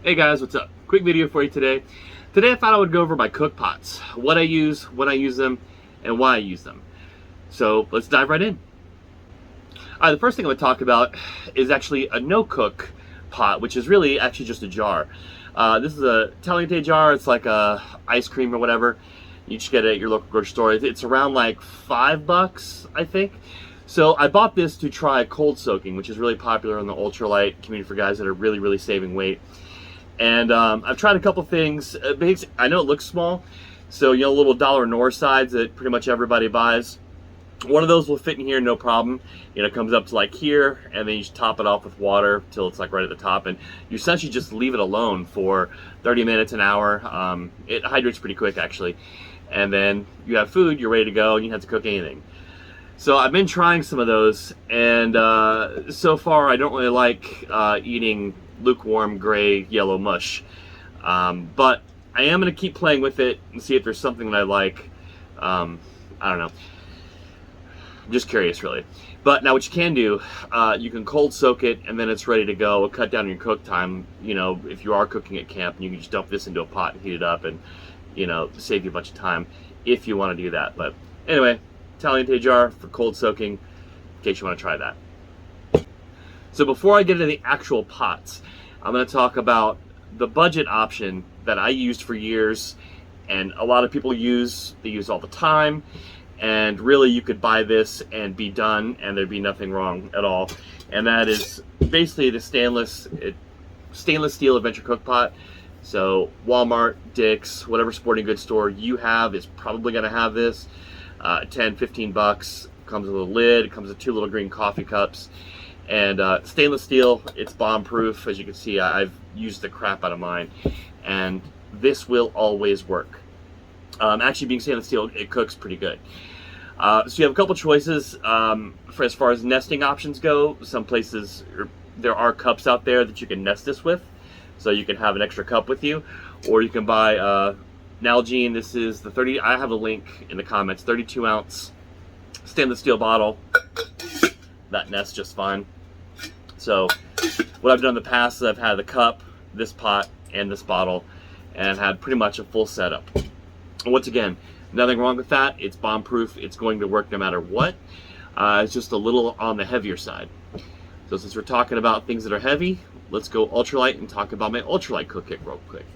Hey guys, what's up? Quick video for you today. Today I thought I would go over my cook pots, what I use, when I use them, and why I use them. So let's dive right in. The first thing I'm going to talk about is actually a no-cook pot, which is really actually just a jar. This is a Italian jar. It's like a ice cream or whatever. You just get it at your local grocery store. It's around like $5, I think. So I bought this to try cold soaking, which is really popular in the ultralight community for guys that are really saving weight. And I've tried a couple things. I know it looks small, so you know, little dollar North sides that pretty much everybody buys. One of those will fit in here, no problem. You know, it comes up to like here, and then you just top it off with water till it's like right at the top, and you essentially just leave it alone for 30 minutes, an hour. It hydrates pretty quick actually, and then you have food, you're ready to go, and you don't have to cook anything. So I've been trying some of those, and so far I don't really like eating lukewarm gray yellow mush, but I am going to keep playing with it and see if there's something that I like. I don't know, I'm just curious really. But now what you can do, you can cold soak it and then it's ready to go. It'll cut down your cook time, you know, if you are cooking at camp, and you can just dump this into a pot and heat it up and, you know, save you a bunch of time if you want to do that. But anyway, Italian jar for cold soaking, in case you want to try that. So before I get into the actual pots, I'm going to talk about the budget option that I used for years, and a lot of people use. They use all the time, and really you could buy this and be done and there'd be nothing wrong at all. And that is basically the stainless steel adventure cook pot. So Walmart, Dick's, whatever sporting goods store you have is probably going to have this. 10, 15 bucks. Comes with a lid. It comes with 2 little green coffee cups. And stainless steel, it's bomb proof. As you can see, I've used the crap out of mine, and this will always work. Actually, being stainless steel, it cooks pretty good. So you have a couple choices for as far as nesting options go. Some places, there are cups out there that you can nest this with, so you can have an extra cup with you, or you can buy Nalgene. This is the 30. I have a link in the comments. 32 ounce stainless steel bottle. That nests just fine. So what I've done in the past is I've had the cup, this pot, and this bottle, and had pretty much a full setup. And once again, nothing wrong with that. It's bomb proof. It's going to work no matter what. It's just a little on the heavier side. So since we're talking about things that are heavy, let's go ultralight and talk about my ultralight cook kit real quick.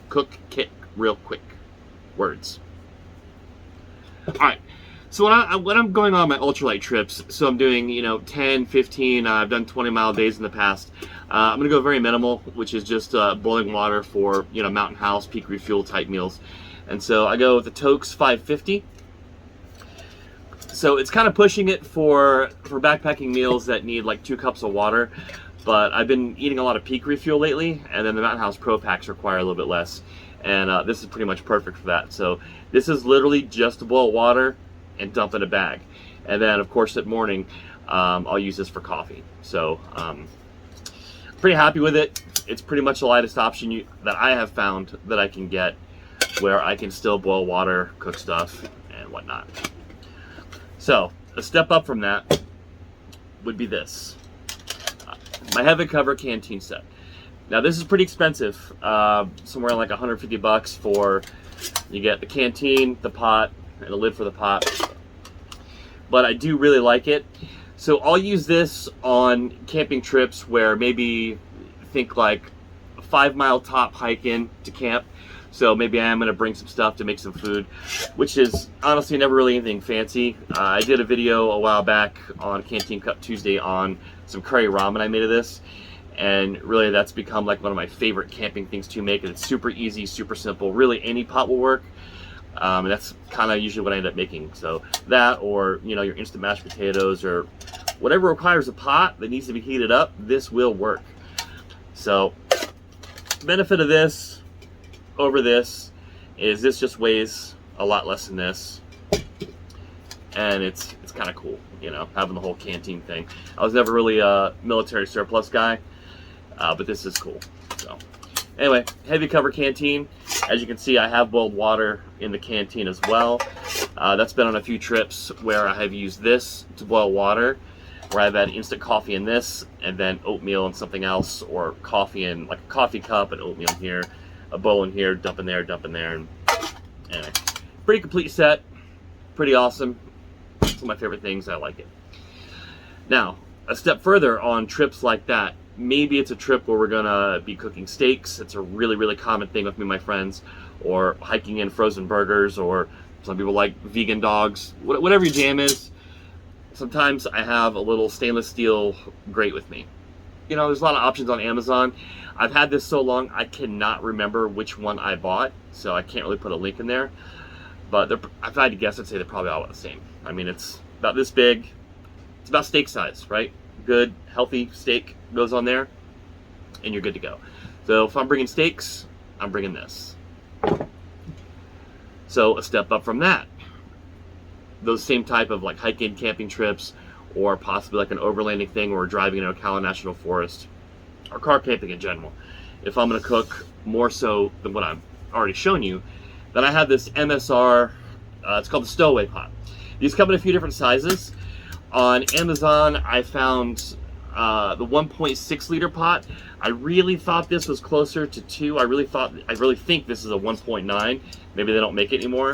Cook kit real quick. Words. All right. So when I'm going on my ultralight trips, so I'm doing, you know, 10, 15, I've done 20-mile days in the past. I'm going to go very minimal, which is just boiling water for, you know, mountain house, peak refuel type meals. And so I go with the Tokes 550. So it's kind of pushing it for backpacking meals that need like 2 cups of water. But I've been eating a lot of peak refuel lately, and then the Mountain House Pro Packs require a little bit less. And this is pretty much perfect for that. So this is literally just to boil water and dump in a bag. And then of course at morning, I'll use this for coffee. So pretty happy with it. It's pretty much the lightest option that I have found that I can get, where I can still boil water, cook stuff, and whatnot. So a step up from that would be this. My Heaven Cover canteen set. Now this is pretty expensive, somewhere like 150 bucks for, you get the canteen, the pot, and a lid for the pot. But I do really like it. So I'll use this on camping trips where maybe think like a 5-mile top hike in to camp. So maybe I am going to bring some stuff to make some food, which is honestly never really anything fancy. I did a video a while back on Canteen Cup Tuesday on some curry ramen I made of this. And really that's become like one of my favorite camping things to make. It's super easy, super simple. Really any pot will work. And that's kind of usually what I end up making. So that, or you know, your instant mashed potatoes, or whatever requires a pot that needs to be heated up, this will work. So benefit of this over this is this just weighs a lot less than this, and it's kind of cool, you know, having the whole canteen thing. I was never really a military surplus guy, but this is cool. So anyway, heavy cover canteen. As you can see, I have boiled water in the canteen as well. That's been on a few trips where I have used this to boil water. where I've had instant coffee in this, and then oatmeal and something else, or coffee in like a coffee cup and oatmeal in here, a bowl in here, dump in there, and anyway, pretty complete set, pretty awesome. It's one of my favorite things. I like it. Now, a step further on trips like that, maybe it's a trip where we're gonna be cooking steaks. It's a really, really common thing with me and my friends, or hiking in frozen burgers, or some people like vegan dogs, whatever your jam is. Sometimes I have a little stainless steel grate with me. You know, there's a lot of options on Amazon. I've had this so long, I cannot remember which one I bought, so I can't really put a link in there. But if I had to guess, I'd say they're probably all about the same. I mean, it's about this big. It's about steak size, right? Good, healthy steak goes on there, and you're good to go. So if I'm bringing steaks, I'm bringing this. So a step up from that, those same type of like hiking, camping trips, or possibly like an overlanding thing where we're driving in Ocala National Forest, or car camping in general. If I'm going to cook more so than what I've already shown you, then I have this MSR, it's called the Stowaway Pot. These come in a few different sizes. On Amazon, I found the 1.6 liter pot. I really thought this was closer to 2. I really think this is a 1.9. Maybe they don't make it anymore.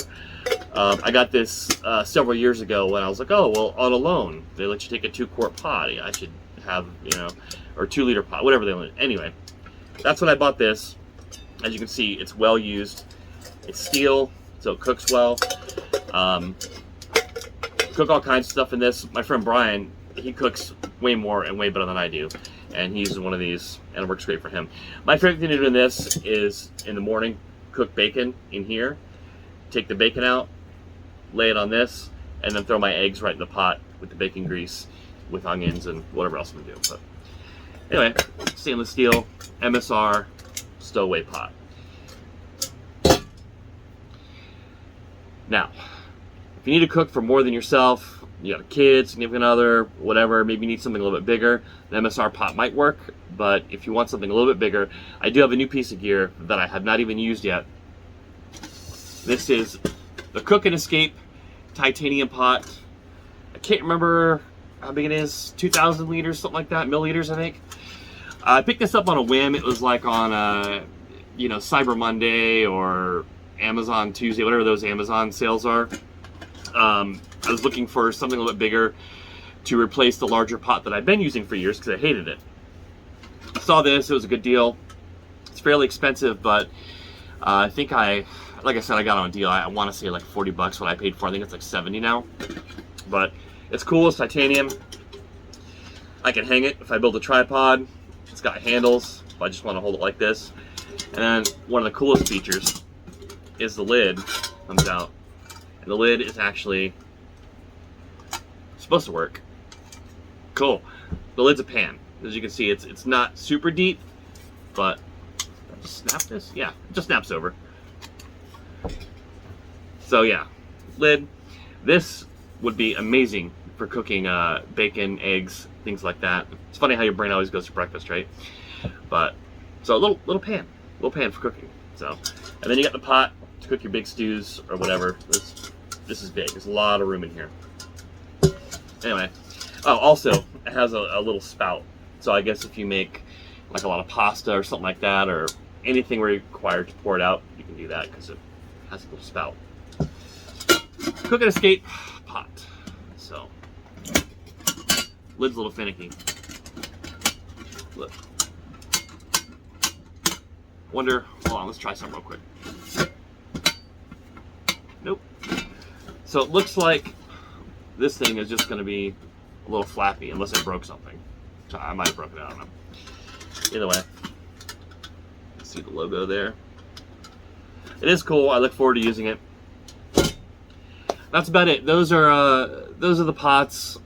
I got this several years ago when I was like, oh, well, on a loan, they let you take a 2-quart pot. I should have, you know, or 2-liter pot, whatever they want. Anyway, that's when I bought this. As you can see, it's well used. It's steel, so it cooks well. Cook all kinds of stuff in this. My friend Brian, he cooks way more and way better than I do, and he uses one of these, and it works great for him. My favorite thing to do in this is in the morning, cook bacon in here, take the bacon out, lay it on this, and then throw my eggs right in the pot with the bacon grease, with onions and whatever else I'm gonna do. But anyway, stainless steel, MSR, stowaway pot. Now, if you need to cook for more than yourself, you got a kid, significant other, whatever, maybe you need something a little bit bigger, the MSR pot might work. But if you want something a little bit bigger, I do have a new piece of gear that I have not even used yet. This is the Cook and Escape titanium pot. I can't remember how big it is, 2,000 liters, something like that, milliliters, I think. I picked this up on a whim. It was like on a, you know, Cyber Monday or Amazon Tuesday, whatever those Amazon sales are. I was looking for something a little bit bigger to replace the larger pot that I've been using for years because I hated it. I saw this, it was a good deal. It's fairly expensive, but I think like I said, I got on a deal. I want to say like 40 bucks what I paid for. I think it's like 70 now. But it's cool, it's titanium. I can hang it if I build a tripod. It's got handles if I just want to hold it like this. And then one of the coolest features is the lid comes out. And the lid is actually supposed to work. Cool. The lid's a pan. As you can see, it's not super deep, but just snap this? Yeah, it just snaps over. So yeah, lid. This would be amazing for cooking bacon, eggs, things like that. It's funny how your brain always goes to breakfast, right? But so a little pan for cooking. So, and then you got the pot to cook your big stews or whatever. This is big. There's a lot of room in here. Anyway, oh, also it has a little spout. So I guess if you make like a lot of pasta or something like that, or anything where you're required to pour it out, you can do that because it has a little spout. Cook and Escape pot. So, lid's a little finicky. Look. Hold on, let's try something real quick. Nope. So it looks like this thing is just going to be a little flappy unless I broke something. I might have broken it, I don't know. Either way, see the logo there. It is cool. I look forward to using it. That's about it. Those are the pots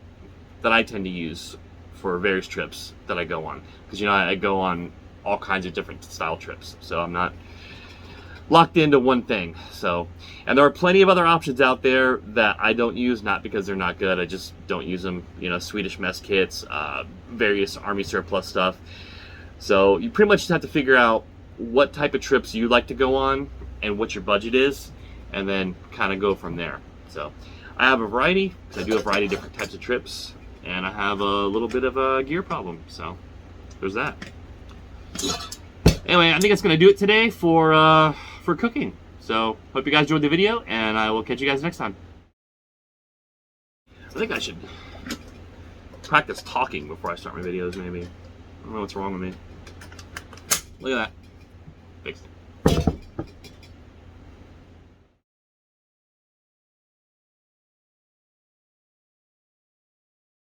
that I tend to use for various trips that I go on. Because you know I go on all kinds of different style trips, so I'm not locked into one thing. So, and there are plenty of other options out there that I don't use, not because they're not good. I just don't use them. You know, Swedish mess kits, various army surplus stuff. So you pretty much just have to figure out what type of trips you like to go on and what your budget is, and then kind of go from there. So I have a variety, because I do a variety of different types of trips, and I have a little bit of a gear problem. So there's that. Anyway, I think that's gonna do it today for cooking. So hope you guys enjoyed the video, and I will catch you guys next time. I think I should practice talking before I start my videos, maybe. I don't know what's wrong with me. Look at that. Fixed it.